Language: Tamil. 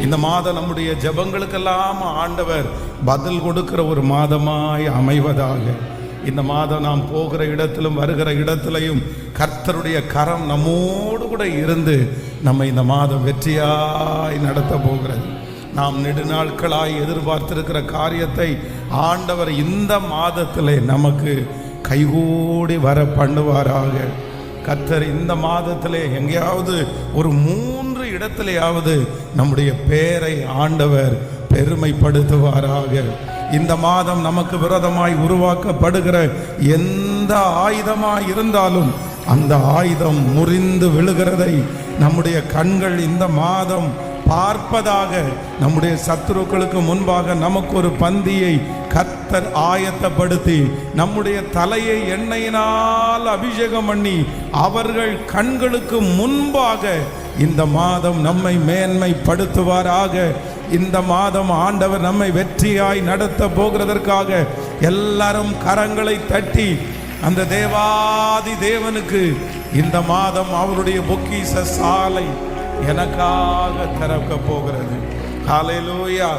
இந்த மாதம் நம்முடைய ஜெபங்களுக்கெல்லாம் ஆண்டவர் பதில் கொடுக்கிற ஒரு மாதமாய் அமைவதாக. இந்த மாதம் நாம் போகிற இடத்திலும் வருகிற இடத்திலையும் கர்த்தருடைய கரம் நம்மோடு கூட இருந்து நம்ம இந்த மாதம் வெற்றியாய் நடத்த போகிறது. நாம் நெடுநாட்களாய் எதிர்பார்த்திருக்கிற காரியத்தை ஆண்டவர் இந்த மாதத்திலே நமக்கு கைகூடி வர பண்ணுவாராக. கர்த்தர் இந்த மாதத்திலே எங்கேயாவது ஒரு 3 இடத்திலேயாவது நம்முடைய பெயரை ஆண்டவர் பெருமைப்படுத்துவாராக. இந்த மாதம் நமக்கு விரோதமாய் உருவாக்கப்படுகிற எந்த ஆயுதமாய் இருந்தாலும் அந்த ஆயுதம் முறிந்து விழுகிறதை நம்முடைய கண்கள் இந்த மாதம் பார்ப்பதாக. நம்முடைய சத்துருக்களுக்கு முன்பாக நமக்கு ஒரு பந்தியை கர்த்தர் ஆயத்தப்படுத்தி நம்முடைய தலையை எண்ணெயினால் அபிஷேகம் பண்ணி அவர்கள் கண்களுக்கு முன்பாக இந்த மாதம் நம்மை மேன்மைப்படுத்துவாராக. இந்த மாதம் ஆண்டவர் நம்மை வெற்றியாய் நடத்த போகிறதற்காக எல்லாரும் கரங்களை தட்டி அந்த தேவாதி தேவனுக்கு இந்த மாதம் அவருடைய பொக்கிஷ சாலை எனக்காக திறக்க போகிறது. ஹல்லேலூயா.